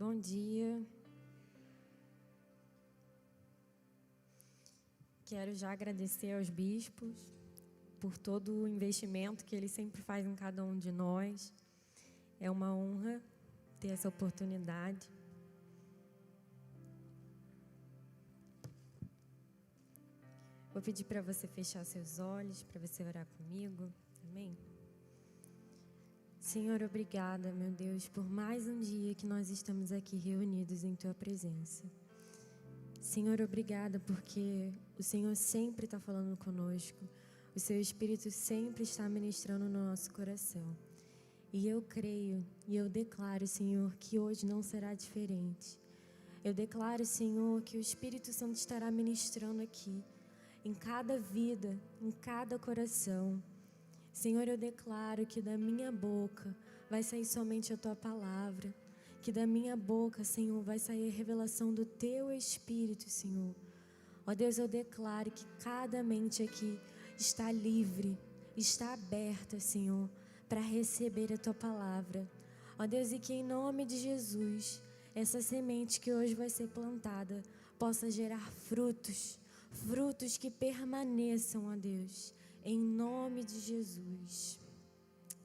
Bom dia. Quero já agradecer aos bispos por todo o investimento que eles sempre fazem em cada um de nós. É uma honra ter essa oportunidade. Vou pedir para você fechar seus olhos, para você orar comigo. Amém? Senhor, obrigada, meu Deus, por mais um dia que nós estamos aqui reunidos em Tua presença. Senhor, obrigada porque o Senhor sempre está falando conosco. O Seu Espírito sempre está ministrando no nosso coração. E eu creio e eu declaro, Senhor, que hoje não será diferente. Eu declaro, Senhor, que o Espírito Santo estará ministrando aqui, em cada vida, em cada coração. Senhor, eu declaro que da minha boca vai sair somente a Tua palavra, que da minha boca, Senhor, vai sair a revelação do Teu Espírito, Senhor. Ó Deus, eu declaro que cada mente aqui está livre, está aberta, Senhor, para receber a Tua palavra. Ó Deus, e que em nome de Jesus, essa semente que hoje vai ser plantada possa gerar frutos, frutos que permaneçam, ó Deus. Em nome de Jesus.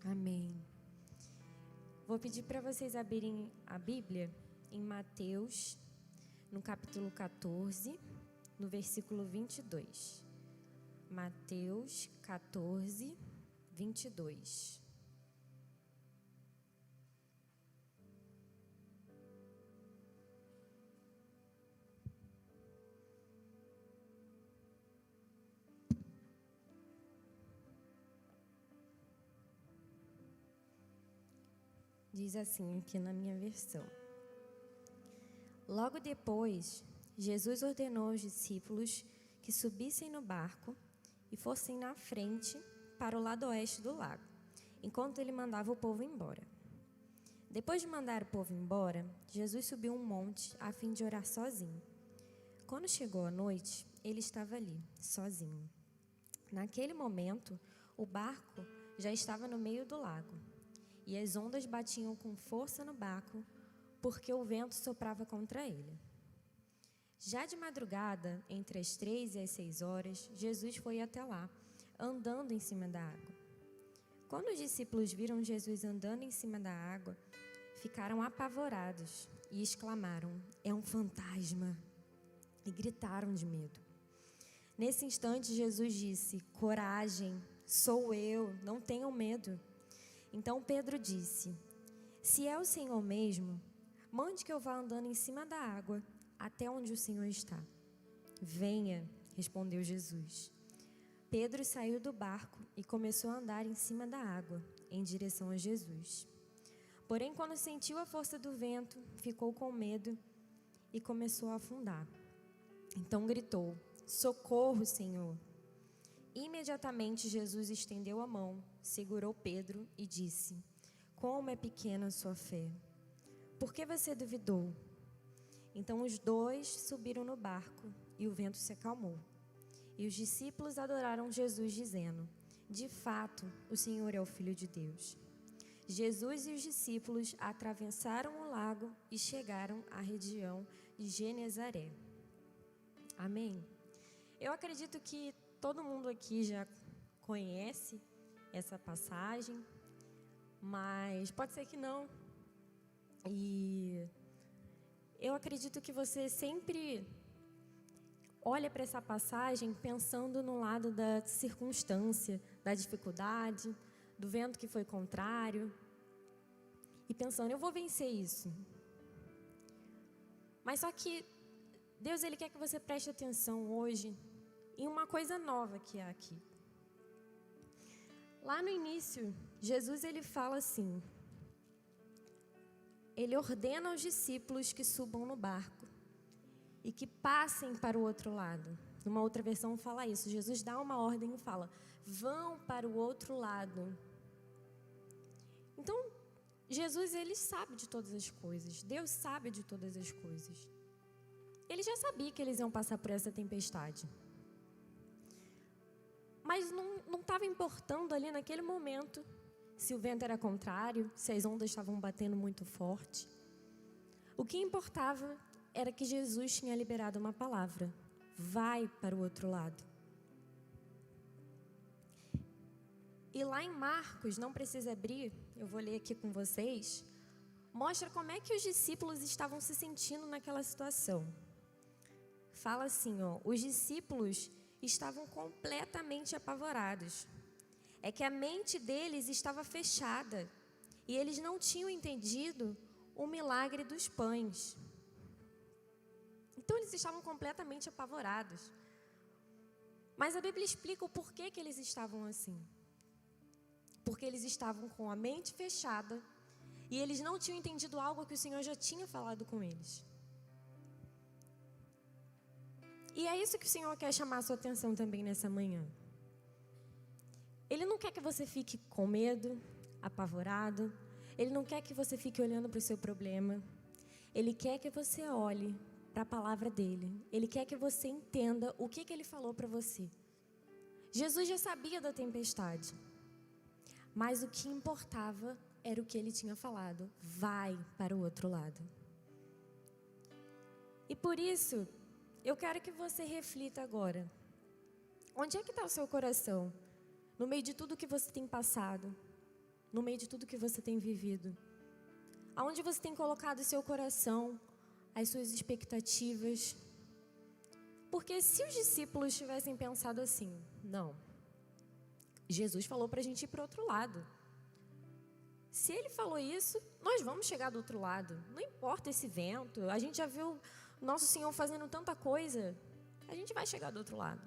Amém. Vou pedir para vocês abrirem a Bíblia em Mateus, no capítulo 14, no versículo 22. Mateus 14, 22. Diz assim aqui na minha versão. Logo depois, Jesus ordenou aos discípulos que subissem no barco e fossem na frente para o lado oeste do lago, enquanto ele mandava o povo embora. Depois de mandar o povo embora, Jesus subiu um monte a fim de orar sozinho. Quando chegou a noite, ele estava ali, sozinho. Naquele momento, o barco já estava no meio do lago. E as ondas batiam com força no barco, porque o vento soprava contra ele. Já de madrugada, entre as 3 e as 6 horas, Jesus foi até lá, andando em cima da água. Quando os discípulos viram Jesus andando em cima da água, ficaram apavorados e exclamaram: "É um fantasma!" E gritaram de medo. Nesse instante, Jesus disse: "Coragem, sou eu, não tenham medo." Então Pedro disse: "Se é o Senhor mesmo, mande que eu vá andando em cima da água até onde o Senhor está." "Venha", respondeu Jesus. Pedro saiu do barco e começou a andar em cima da água, em direção a Jesus. Porém, quando sentiu a força do vento, ficou com medo e começou a afundar. Então gritou: "Socorro, Senhor!" Imediatamente Jesus estendeu a mão, segurou Pedro e disse: "Como é pequena a sua fé! Por que você duvidou?" Então os dois subiram no barco e o vento se acalmou. E os discípulos adoraram Jesus, dizendo: "De fato, o Senhor é o Filho de Deus." Jesus e os discípulos atravessaram o lago e chegaram à região de Genezaré. Amém? Eu acredito que todo mundo aqui já conhece essa passagem, mas pode ser que não. E eu acredito que você sempre olha para essa passagem pensando no lado da circunstância, da dificuldade, do vento que foi contrário, e pensando: eu vou vencer isso. Mas só que Deus, Ele quer que você preste atenção hoje em uma coisa nova que há aqui. Lá no início, Jesus ele fala assim, ele ordena aos discípulos que subam no barco e que passem para o outro lado. Numa outra versão fala isso, Jesus dá uma ordem e fala: "Vão para o outro lado." Então, Jesus ele sabe de todas as coisas, Deus sabe de todas as coisas. Ele já sabia que eles iam passar por essa tempestade. Mas não estava importando ali naquele momento se o vento era contrário, se as ondas estavam batendo muito forte. O que importava era que Jesus tinha liberado uma palavra: vai para o outro lado. E lá em Marcos, não precisa abrir, eu vou ler aqui com vocês, mostra como é que os discípulos estavam se sentindo naquela situação. Fala assim, os discípulos estavam completamente apavorados. É que a mente deles estava fechada e eles não tinham entendido o milagre dos pães. Então eles estavam completamente apavorados. Mas a Bíblia explica o porquê que eles estavam assim. Porque eles estavam com a mente fechada e eles não tinham entendido algo que o Senhor já tinha falado com eles. E é isso que o Senhor quer chamar a sua atenção também nessa manhã. Ele não quer que você fique com medo, apavorado. Ele não quer que você fique olhando para o seu problema. Ele quer que você olhe para a palavra dele. Ele quer que você entenda o que ele falou para você. Jesus já sabia da tempestade. Mas o que importava era o que ele tinha falado. Vai para o outro lado. E por isso, eu quero que você reflita agora. Onde é que está o seu coração? No meio de tudo que você tem passado. No meio de tudo que você tem vivido. Aonde você tem colocado o seu coração, as suas expectativas. Porque se os discípulos tivessem pensado assim, não, Jesus falou para a gente ir para o outro lado. Se ele falou isso, nós vamos chegar do outro lado. Não importa esse vento, a gente já viu nosso Senhor fazendo tanta coisa, a gente vai chegar do outro lado.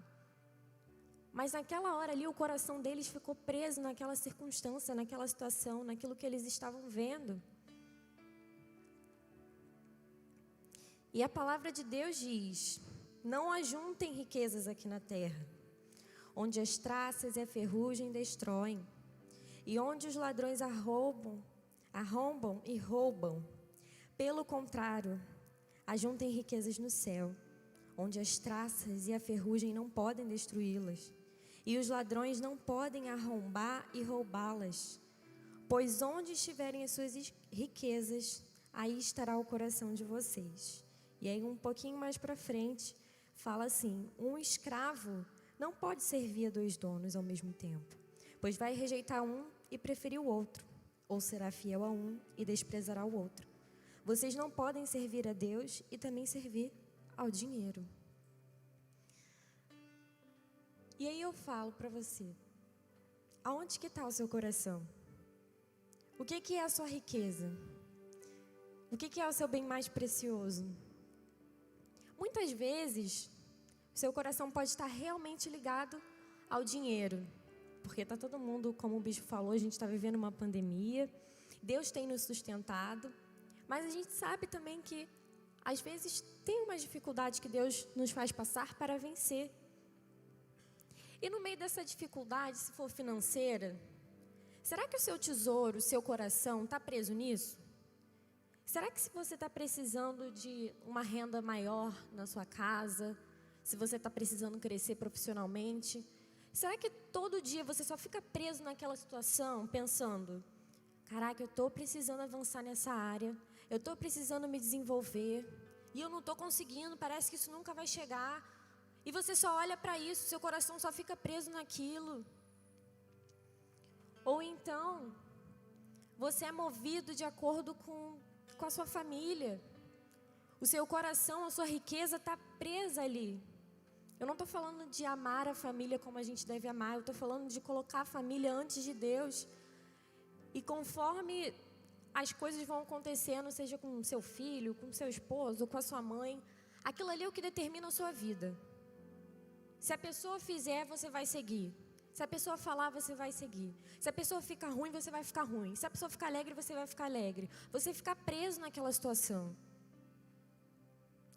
Mas naquela hora ali, o coração deles ficou preso naquela circunstância, naquela situação, naquilo que eles estavam vendo. E a palavra de Deus diz: não ajuntem riquezas aqui na terra, onde as traças e a ferrugem destroem, e onde os ladrões arrombam e roubam. Pelo contrário, ajuntem riquezas no céu, onde as traças e a ferrugem não podem destruí-las, e os ladrões não podem arrombar e roubá-las. Pois onde estiverem as suas riquezas, aí estará o coração de vocês. E aí um pouquinho mais para frente, fala assim: um escravo não pode servir a 2 donos ao mesmo tempo, pois vai rejeitar um e preferir o outro, ou será fiel a um e desprezará o outro. Vocês não podem servir a Deus e também servir ao dinheiro. E aí eu falo para você, aonde que está o seu coração? O que é a sua riqueza? O que é o seu bem mais precioso? Muitas vezes, o seu coração pode estar realmente ligado ao dinheiro, porque está todo mundo, como o bispo falou, a gente está vivendo uma pandemia, Deus tem nos sustentado, mas a gente sabe também que, às vezes, tem uma dificuldade que Deus nos faz passar para vencer. E no meio dessa dificuldade, se for financeira, será que o seu tesouro, o seu coração está preso nisso? Será que se você está precisando de uma renda maior na sua casa, se você está precisando crescer profissionalmente, será que todo dia você só fica preso naquela situação, pensando: caraca, eu estou precisando avançar nessa área, eu estou precisando me desenvolver, e eu não estou conseguindo, parece que isso nunca vai chegar, e você só olha para isso, seu coração só fica preso naquilo. Ou então, você é movido de acordo com a sua família, o seu coração, a sua riqueza está presa ali. Eu não estou falando de amar a família como a gente deve amar, eu estou falando de colocar a família antes de Deus. E conforme as coisas vão acontecendo, seja com o seu filho, com o seu esposo, com a sua mãe, aquilo ali é o que determina a sua vida. Se a pessoa fizer, você vai seguir. Se a pessoa falar, você vai seguir. Se a pessoa ficar ruim, você vai ficar ruim. Se a pessoa ficar alegre, você vai ficar alegre. Você ficar preso naquela situação.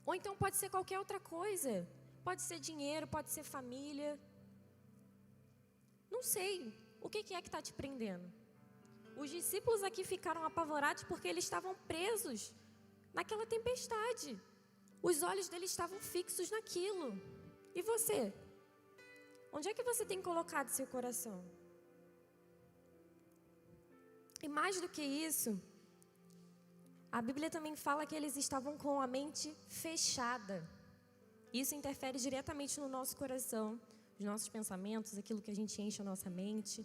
Ou então pode ser qualquer outra coisa. Pode ser dinheiro, pode ser família. Não sei. O que é que está te prendendo? Os discípulos aqui ficaram apavorados porque eles estavam presos naquela tempestade. Os olhos deles estavam fixos naquilo. E você? Onde é que você tem colocado seu coração? E mais do que isso, a Bíblia também fala que eles estavam com a mente fechada. Isso interfere diretamente no nosso coração, nos nossos pensamentos, aquilo que a gente enche a nossa mente.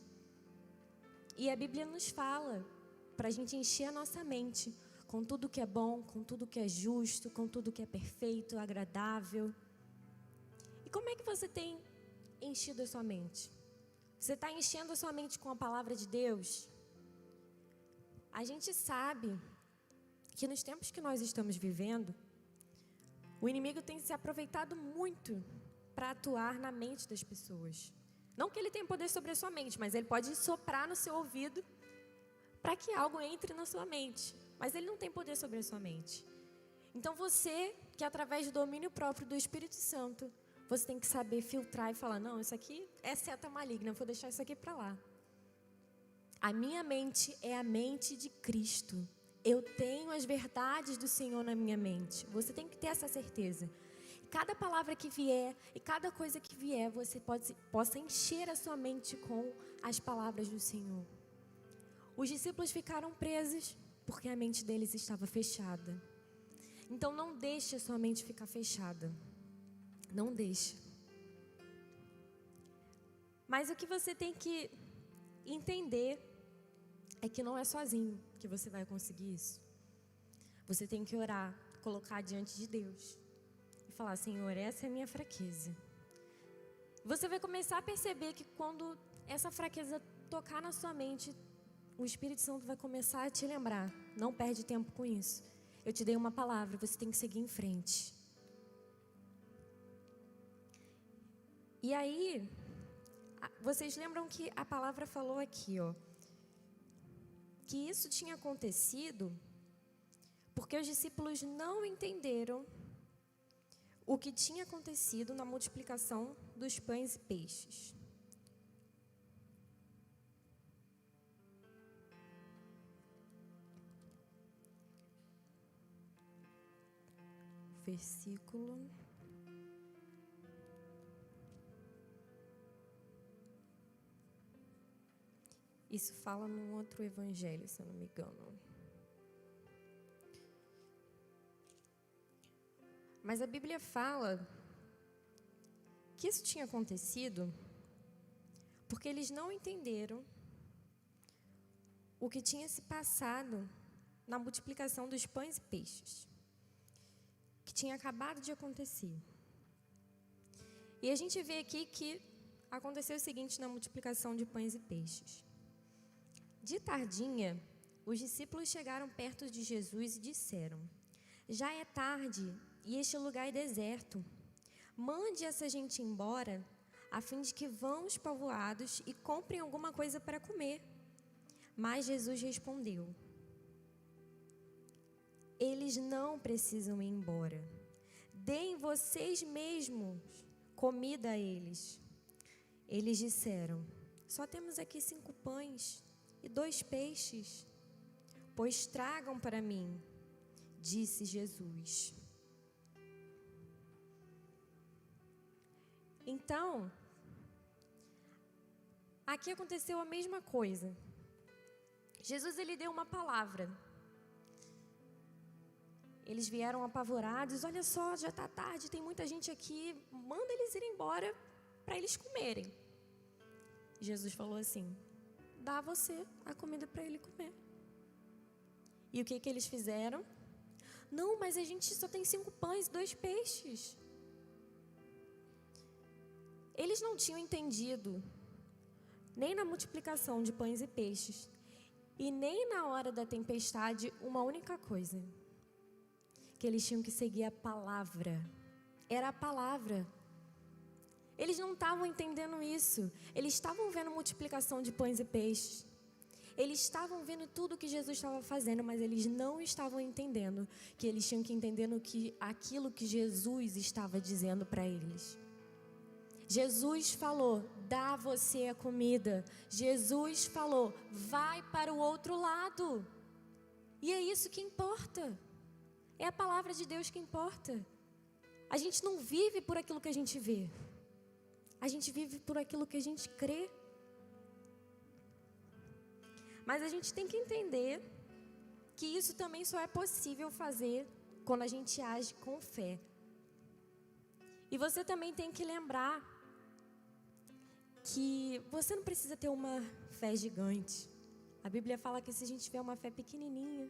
E a Bíblia nos fala para a gente encher a nossa mente com tudo que é bom, com tudo que é justo, com tudo que é perfeito, agradável. E como é que você tem enchido a sua mente? Você está enchendo a sua mente com a palavra de Deus? A gente sabe que nos tempos que nós estamos vivendo, o inimigo tem se aproveitado muito para atuar na mente das pessoas. Não que ele tenha poder sobre a sua mente, mas ele pode soprar no seu ouvido para que algo entre na sua mente. Mas ele não tem poder sobre a sua mente. Então você, que através do domínio próprio do Espírito Santo, você tem que saber filtrar e falar, não, isso aqui é seta maligna, eu vou deixar isso aqui para lá. A minha mente é a mente de Cristo. Eu tenho as verdades do Senhor na minha mente. Você tem que ter essa certeza. Cada palavra que vier e cada coisa que vier, você possa encher a sua mente com as palavras do Senhor. Os discípulos ficaram presos porque a mente deles estava fechada. Então não deixe a sua mente ficar fechada. Não deixe. Mas o que você tem que entender é que não é sozinho que você vai conseguir isso. Você tem que orar, colocar diante de Deus e falar, Senhor, essa é a minha fraqueza. Você vai começar a perceber que quando essa fraqueza tocar na sua mente, o Espírito Santo vai começar a te lembrar. Não perde tempo com isso. Eu te dei uma palavra, você tem que seguir em frente. E aí, vocês lembram que a palavra falou aqui, ó, que isso tinha acontecido porque os discípulos não entenderam o que tinha acontecido na multiplicação dos pães e peixes. Versículo... Isso fala num outro evangelho, se eu não me engano. Mas a Bíblia fala que isso tinha acontecido porque eles não entenderam o que tinha se passado na multiplicação dos pães e peixes, que tinha acabado de acontecer. E a gente vê aqui que aconteceu o seguinte na multiplicação de pães e peixes. De tardinha, os discípulos chegaram perto de Jesus e disseram, já é tarde e este lugar é deserto. Mande essa gente embora, a fim de que vão aos povoados e comprem alguma coisa para comer. Mas Jesus respondeu, eles não precisam ir embora. Deem vocês mesmos comida a eles. Eles disseram, só temos aqui 5 pães e 2 peixes. Pois tragam para mim, disse Jesus. Então, aqui aconteceu a mesma coisa. Jesus, ele deu uma palavra. Eles vieram apavorados, olha só, já está tarde, tem muita gente aqui, manda eles irem embora para eles comerem. Jesus falou assim, dá você a comida para ele comer. E o que eles fizeram? Não, mas a gente só tem 5 pães e 2 peixes. Eles não tinham entendido nem na multiplicação de pães e peixes e nem na hora da tempestade uma única coisa, que eles tinham que seguir a palavra. Era a palavra. Eles não estavam entendendo isso. Eles estavam vendo multiplicação de pães e peixes. Eles estavam vendo tudo que Jesus estava fazendo, mas eles não estavam entendendo que eles tinham que entender aquilo que Jesus estava dizendo para eles. Jesus falou, dá você a comida. Jesus falou, vai para o outro lado. E é isso que importa. É a palavra de Deus que importa. A gente não vive por aquilo que a gente vê. A gente vive por aquilo que a gente crê. Mas a gente tem que entender que isso também só é possível fazer quando a gente age com fé. E você também tem que lembrar que você não precisa ter uma fé gigante. A Bíblia fala que se a gente tiver uma fé pequenininha,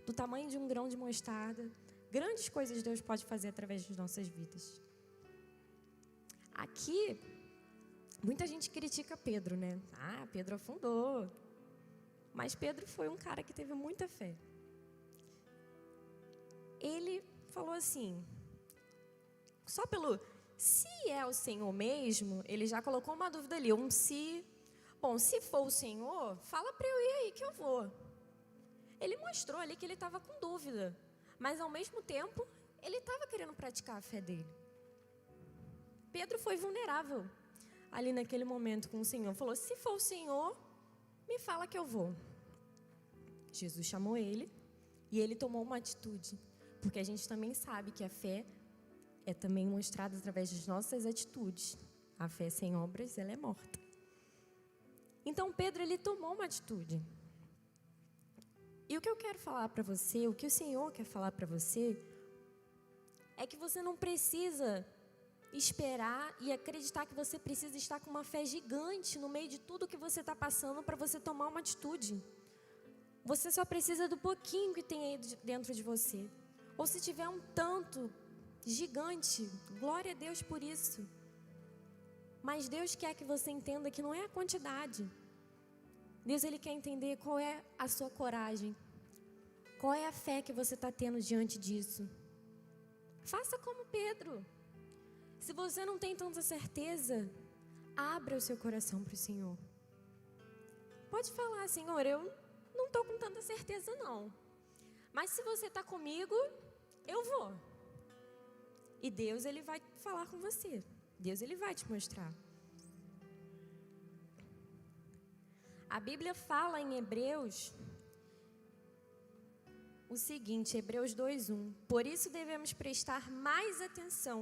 do tamanho de um grão de mostarda, grandes coisas Deus pode fazer através das nossas vidas. Aqui, muita gente critica Pedro, né? Ah, Pedro afundou. Mas Pedro foi um cara que teve muita fé. Ele falou assim, só pelo se é o Senhor mesmo, ele já colocou uma dúvida ali, um se. Bom, se for o Senhor, fala para eu ir aí que eu vou. Ele mostrou ali que ele estava com dúvida, mas ao mesmo tempo, ele estava querendo praticar a fé dele. Pedro foi vulnerável ali naquele momento com o Senhor. Falou, se for o Senhor, me fala que eu vou. Jesus chamou ele e ele tomou uma atitude. Porque a gente também sabe que a fé é também mostrada através das nossas atitudes. A fé sem obras, ela é morta. Então Pedro, ele tomou uma atitude. E o que eu quero falar para você, o que o Senhor quer falar para você, é que você não precisa esperar e acreditar que você precisa estar com uma fé gigante no meio de tudo que você está passando para você tomar uma atitude. Você só precisa do pouquinho que tem aí dentro de você. Ou se tiver um tanto gigante, glória a Deus por isso. Mas Deus quer que você entenda que não é a quantidade. Deus, Ele quer entender qual é a sua coragem. Qual é a fé que você está tendo diante disso. Faça como Pedro. Se você não tem tanta certeza, abra o seu coração para o Senhor. Pode falar, Senhor, eu não estou com tanta certeza não. Mas se você está comigo, eu vou. E Deus, Ele vai falar com você. Deus, Ele vai te mostrar. A Bíblia fala em Hebreus o seguinte, Hebreus 2:1. Por isso devemos prestar mais atenção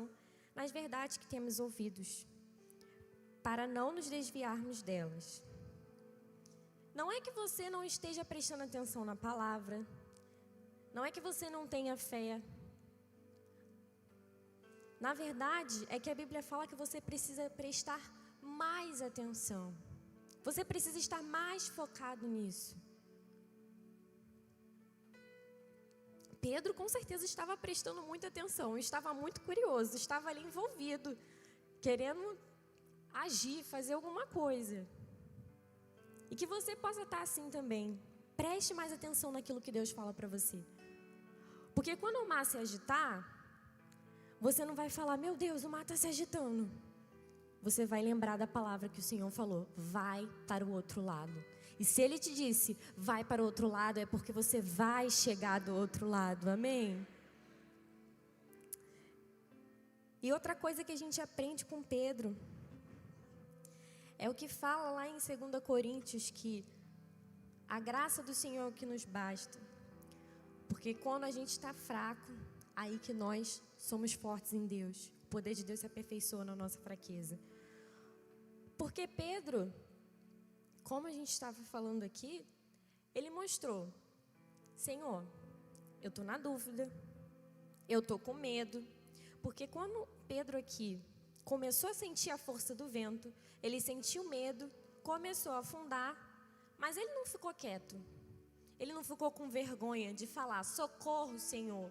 nas verdades que temos ouvidos, para não nos desviarmos delas. Não é que você não esteja prestando atenção na palavra, não é que você não tenha fé. Na verdade, é que a Bíblia fala que você precisa prestar mais atenção. Você precisa estar mais focado nisso. Pedro com certeza estava prestando muita atenção, estava muito curioso, estava ali envolvido, querendo agir, fazer alguma coisa. E que você possa estar assim também. Preste mais atenção naquilo que Deus fala para você. Porque quando o mar se agitar, você não vai falar, meu Deus, o mar está se agitando. Você vai lembrar da palavra que o Senhor falou, vai para o outro lado. E se Ele te disse, vai para o outro lado, é porque você vai chegar do outro lado, amém? E outra coisa que a gente aprende com Pedro, é o que fala lá em 2 Coríntios, que a graça do Senhor é o que nos basta. Porque quando a gente está fraco, aí que nós somos fortes em Deus. O poder de Deus se aperfeiçoa na nossa fraqueza. Porque Pedro, como a gente estava falando aqui, ele mostrou, Senhor, eu estou na dúvida, eu estou com medo. Porque quando Pedro aqui começou a sentir a força do vento, ele sentiu medo, começou a afundar, mas ele não ficou quieto. Ele não ficou com vergonha de falar, socorro, Senhor.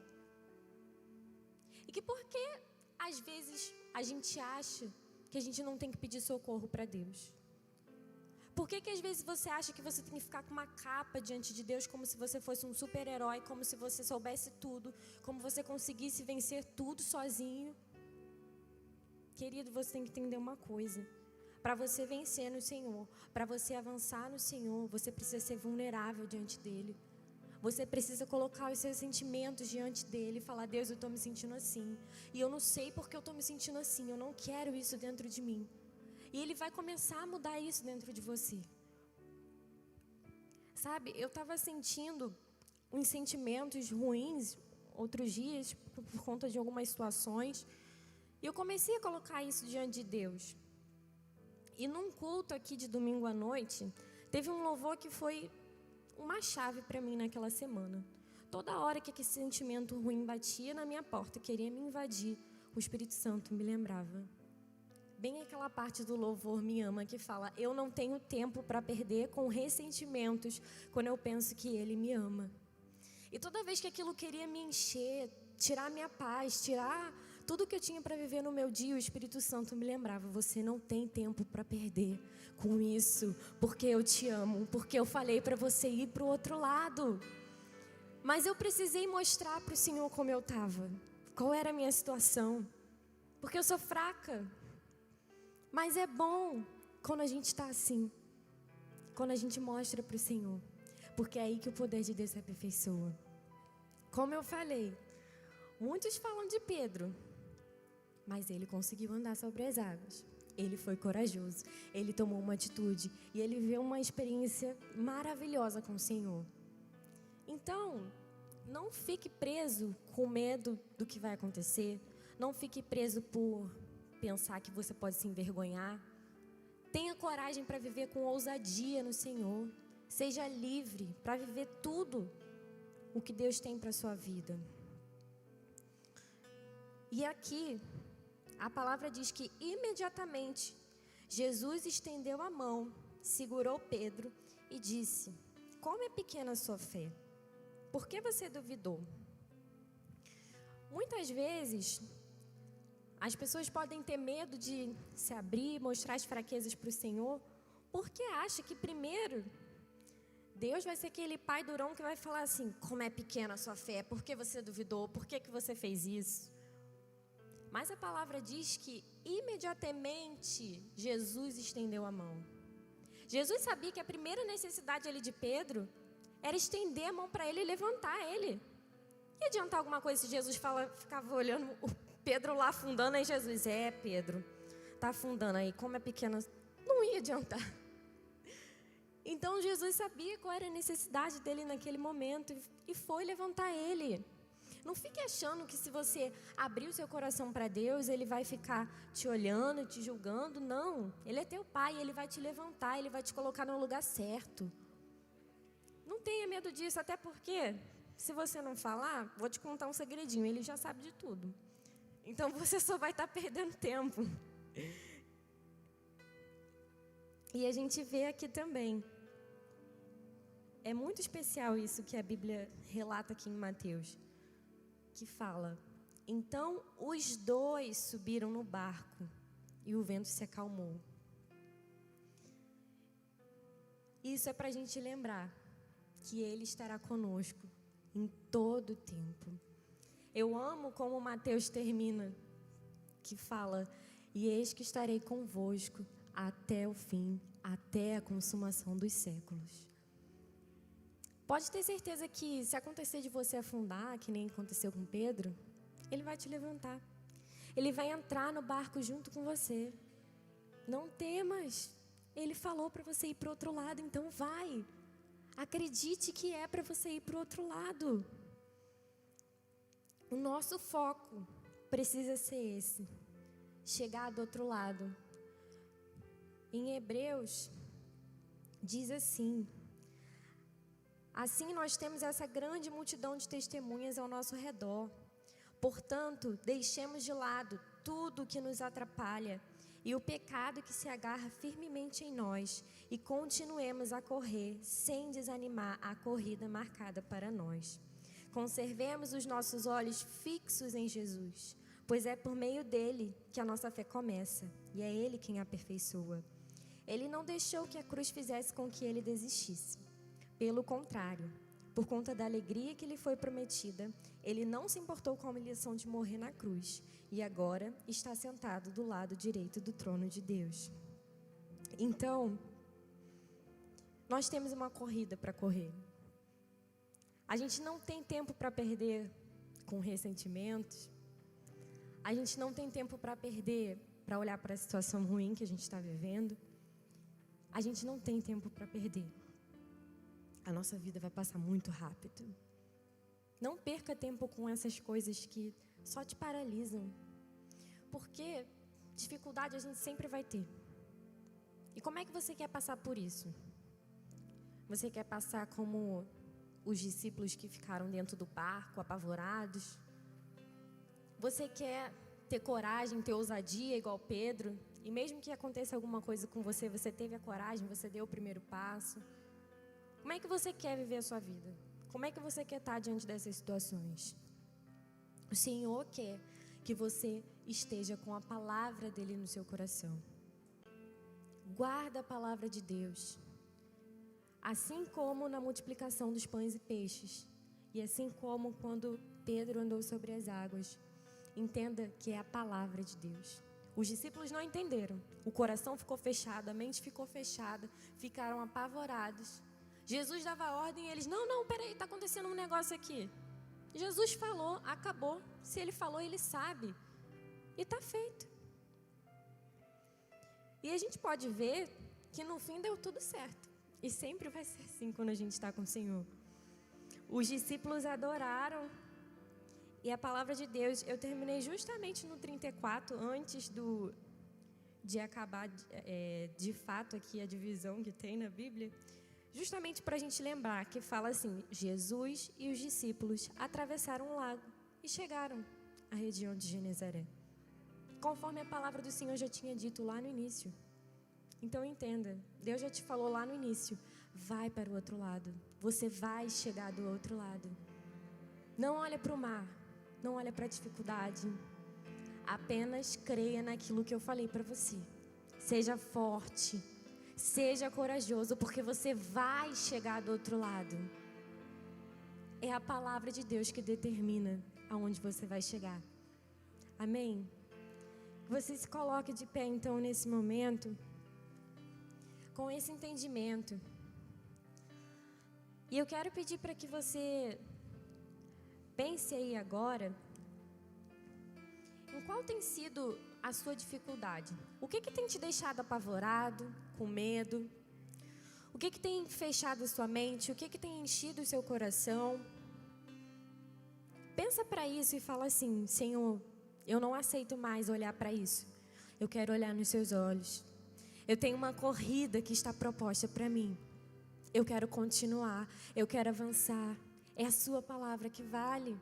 E que porque às vezes a gente acha que a gente não tem que pedir socorro para Deus? Por que às vezes você acha que você tem que ficar com uma capa diante de Deus como se você fosse um super-herói, como se você soubesse tudo, como você conseguisse vencer tudo sozinho? Querido, você tem que entender uma coisa. Para você vencer no Senhor, para você avançar no Senhor, você precisa ser vulnerável diante dEle. Você precisa colocar os seus sentimentos diante dEle e falar, Deus, eu estou me sentindo assim. E eu não sei porque eu estou me sentindo assim, eu não quero isso dentro de mim. E Ele vai começar a mudar isso dentro de você. Sabe, eu estava sentindo uns sentimentos ruins outros dias, por conta de algumas situações. E eu comecei a colocar isso diante de Deus. E num culto aqui de domingo à noite, teve um louvor que foi uma chave para mim naquela semana. Toda hora que aquele sentimento ruim batia na minha porta, queria me invadir, o Espírito Santo me lembrava. Bem aquela parte do louvor Me Ama que fala: eu não tenho tempo para perder com ressentimentos quando eu penso que Ele me ama. E toda vez que aquilo queria me encher, tirar minha paz, tirar tudo que eu tinha para viver no meu dia, o Espírito Santo me lembrava: você não tem tempo para perder com isso, porque eu te amo, porque eu falei para você ir para o outro lado. Mas eu precisei mostrar para o Senhor como eu estava, qual era a minha situação, porque eu sou fraca. Mas é bom quando a gente está assim, quando a gente mostra para o Senhor, porque é aí que o poder de Deus se aperfeiçoa. Como eu falei, muitos falam de Pedro, mas ele conseguiu andar sobre as águas. Ele foi corajoso, ele tomou uma atitude e ele viveu uma experiência maravilhosa com o Senhor. Então, não fique preso com medo do que vai acontecer, não fique preso por pensar que você pode se envergonhar. Tenha coragem para viver com ousadia no Senhor. Seja livre para viver tudo o que Deus tem para a sua vida. E aqui, a palavra diz que imediatamente Jesus estendeu a mão, segurou Pedro e disse: como é pequena a sua fé? Por que você duvidou? Muitas vezes, as pessoas podem ter medo de se abrir, mostrar as fraquezas para o Senhor, porque acha que primeiro Deus vai ser aquele pai durão que vai falar assim: como é pequena a sua fé? Por que você duvidou? Por que você fez isso? Mas a palavra diz que imediatamente Jesus estendeu a mão. Jesus sabia que a primeira necessidade ali de Pedro era estender a mão para ele e levantar ele. E adiantar alguma coisa se Jesus ficava olhando o Pedro lá afundando, aí Jesus: Pedro, tá afundando aí, como é pequena. Não ia adiantar. Então Jesus sabia qual era a necessidade dele naquele momento e foi levantar ele. Não fique achando que se você abrir o seu coração para Deus, Ele vai ficar te olhando, te julgando. Não, Ele é teu Pai, Ele vai te levantar, Ele vai te colocar no lugar certo. Não tenha medo disso, até porque, se você não falar, vou te contar um segredinho: Ele já sabe de tudo. Então você só vai estar perdendo tempo. E a gente vê aqui também. É muito especial isso que a Bíblia relata aqui em Mateus, que fala: então os dois subiram no barco e o vento se acalmou. Isso é para a gente lembrar que Ele estará conosco em todo o tempo. Eu amo como Mateus termina, que fala: e eis que estarei convosco até o fim, até a consumação dos séculos. Pode ter certeza que se acontecer de você afundar, que nem aconteceu com Pedro, Ele vai te levantar. Ele vai entrar no barco junto com você. Não temas. Ele falou para você ir para o outro lado, então vai. Acredite que é para você ir para o outro lado. O nosso foco precisa ser esse: chegar do outro lado. Em Hebreus, diz assim: assim nós temos essa grande multidão de testemunhas ao nosso redor. Portanto, deixemos de lado tudo o que nos atrapalha e o pecado que se agarra firmemente em nós e continuemos a correr sem desanimar a corrida marcada para nós. Conservemos os nossos olhos fixos em Jesus, pois é por meio dele que a nossa fé começa e é ele quem a aperfeiçoa. Ele não deixou que a cruz fizesse com que ele desistisse. Pelo contrário, por conta da alegria que lhe foi prometida, ele não se importou com a humilhação de morrer na cruz e agora está sentado do lado direito do trono de Deus. Então, nós temos uma corrida para correr. A gente não tem tempo para perder com ressentimentos. A gente não tem tempo para perder para olhar para a situação ruim que a gente está vivendo. A gente não tem tempo para perder. A nossa vida vai passar muito rápido. Não perca tempo com essas coisas que só te paralisam. Porque dificuldade a gente sempre vai ter. E como é que você quer passar por isso? Você quer passar como os discípulos que ficaram dentro do barco, apavorados? Você quer ter coragem, ter ousadia igual Pedro? E mesmo que aconteça alguma coisa com você, você teve a coragem, você deu o primeiro passo? Como é que você quer viver a sua vida? Como é que você quer estar diante dessas situações? O Senhor quer que você esteja com a palavra dele no seu coração. Guarda a palavra de Deus. Assim como na multiplicação dos pães e peixes. E assim como quando Pedro andou sobre as águas. Entenda que é a palavra de Deus. Os discípulos não entenderam. O coração ficou fechado, a mente ficou fechada. Ficaram apavorados. Jesus dava ordem e eles, não, peraí, está acontecendo um negócio aqui. Jesus falou, acabou. Se ele falou, ele sabe. E está feito. E a gente pode ver que no fim deu tudo certo. E sempre vai ser assim quando a gente está com o Senhor. Os discípulos adoraram. E a palavra de Deus, eu terminei justamente no 34, antes de acabar de fato aqui a divisão que tem na Bíblia. Justamente para a gente lembrar que fala assim, Jesus e os discípulos atravessaram o lago e chegaram à região de Genezaré. Conforme a palavra do Senhor já tinha dito lá no início. Então entenda, Deus já te falou lá no início, vai para o outro lado, você vai chegar do outro lado. Não olha para o mar, não olha para a dificuldade, apenas creia naquilo que eu falei para você. Seja forte, seja corajoso, porque você vai chegar do outro lado. É a palavra de Deus que determina aonde você vai chegar. Amém? Você se coloque de pé então nesse momento, com esse entendimento. E eu quero pedir para que você pense aí agora, em qual tem sido a sua dificuldade? O que tem te deixado apavorado, com medo? O que tem fechado a sua mente? O que tem enchido o seu coração? Pensa para isso e fala assim, Senhor, eu não aceito mais olhar para isso. Eu quero olhar nos seus olhos. Eu tenho uma corrida que está proposta para mim. Eu quero continuar, eu quero avançar. É a sua palavra que vale.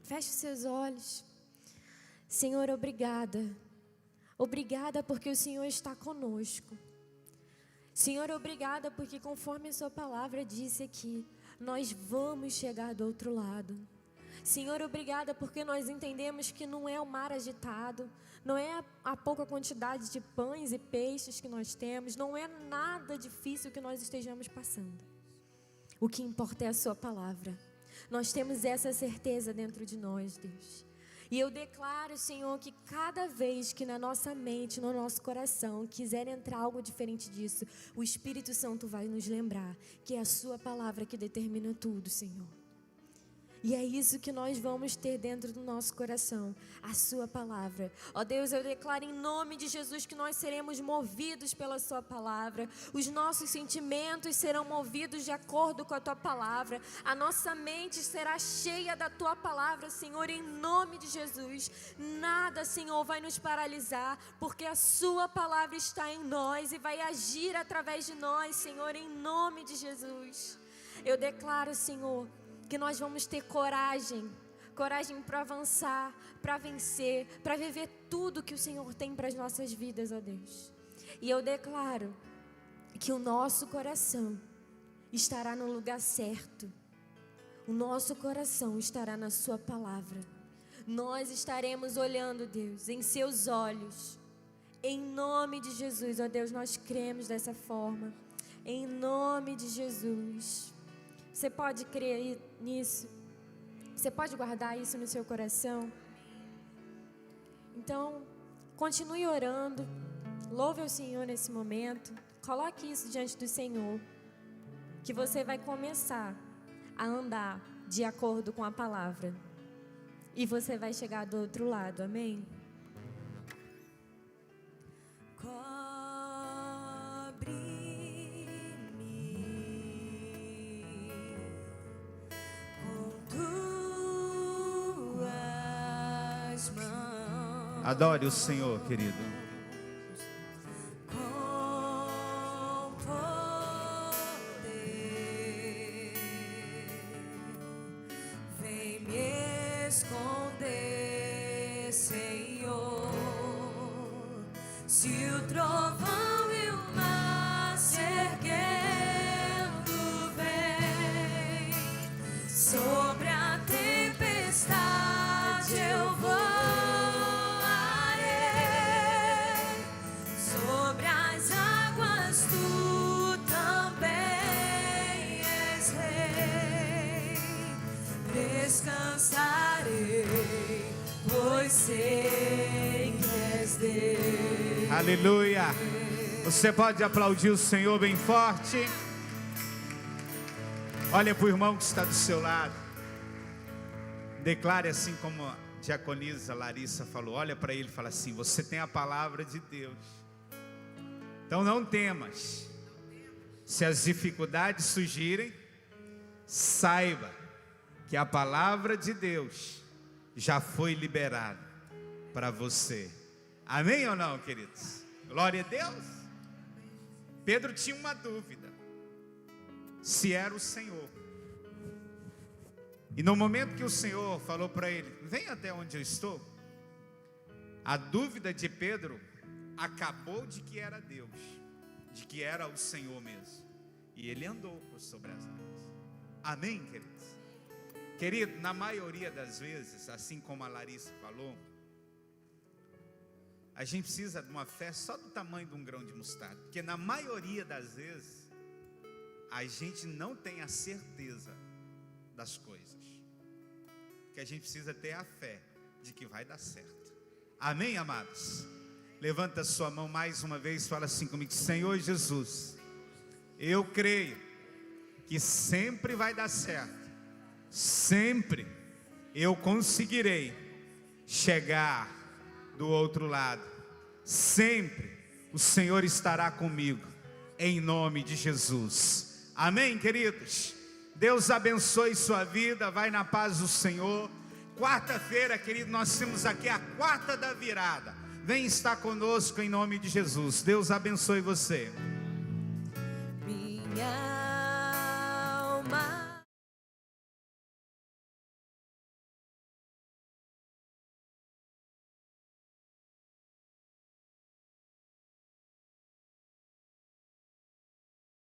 Feche os seus olhos. Senhor, obrigada. Obrigada porque o Senhor está conosco. Senhor, obrigada porque conforme a sua palavra disse aqui, nós vamos chegar do outro lado. Senhor, obrigada porque nós entendemos que não é o mar agitado, não é a pouca quantidade de pães e peixes que nós temos, não é nada difícil que nós estejamos passando. O que importa é a sua palavra. Nós temos essa certeza dentro de nós, Deus. E eu declaro, Senhor, que cada vez que na nossa mente, no nosso coração, quiser entrar algo diferente disso, o Espírito Santo vai nos lembrar que é a sua palavra que determina tudo, Senhor. E é isso que nós vamos ter dentro do nosso coração, a sua palavra. Ó Deus, eu declaro em nome de Jesus que nós seremos movidos pela sua palavra. Os nossos sentimentos serão movidos de acordo com a tua palavra. A nossa mente será cheia da tua palavra, Senhor, em nome de Jesus. Nada, Senhor, vai nos paralisar, porque a sua palavra está em nós e vai agir através de nós, Senhor, em nome de Jesus. Eu declaro, Senhor, que nós vamos ter coragem para avançar, para vencer, para viver tudo que o Senhor tem para as nossas vidas, ó Deus. E eu declaro que o nosso coração estará no lugar certo, o nosso coração estará na sua palavra. Nós estaremos olhando, Deus, em seus olhos, em nome de Jesus, ó Deus, nós cremos dessa forma, em nome de Jesus. Você pode crer nisso? Você pode guardar isso no seu coração? Então, continue orando. Louve ao Senhor nesse momento. Coloque isso diante do Senhor. Que você vai começar a andar de acordo com a palavra. E você vai chegar do outro lado. Amém? Adore o Senhor, querido. esconder, Senhor. Se o trovão e o mar se erguendo vem, sobre a tempestade eu voarei, sobre as águas tu também és rei. Descansarei, pois sei que és Deus. Aleluia. Você pode aplaudir o Senhor bem forte. Olha para o irmão que está do seu lado. Declare assim como a diaconisa Larissa falou. Olha para ele e fala assim: você tem a palavra de Deus. Então não temas. Se as dificuldades surgirem, saiba que a palavra de Deus já foi liberada para você. Amém ou não, queridos? Glória a Deus. Pedro tinha uma dúvida: se era o Senhor. E no momento que o Senhor falou para ele: vem até onde eu estou, a dúvida de Pedro acabou de que era Deus, de que era o Senhor mesmo. E ele andou por sobre as águas. Amém, queridos? Querido, na maioria das vezes, assim como a Larissa falou, a gente precisa de uma fé só do tamanho de um grão de mostarda. Porque na maioria das vezes, a gente não tem a certeza das coisas. Que a gente precisa ter a fé de que vai dar certo. Amém, amados? Levanta sua mão mais uma vez e fala assim comigo: Senhor Jesus, eu creio que sempre vai dar certo. Sempre eu conseguirei chegar do outro lado. Sempre o Senhor estará comigo, em nome de Jesus. Amém, queridos? Deus abençoe sua vida. Vai na paz do Senhor. Quarta-feira, querido, nós temos aqui a quarta da virada. Vem estar conosco em nome de Jesus. Deus abençoe você. Minha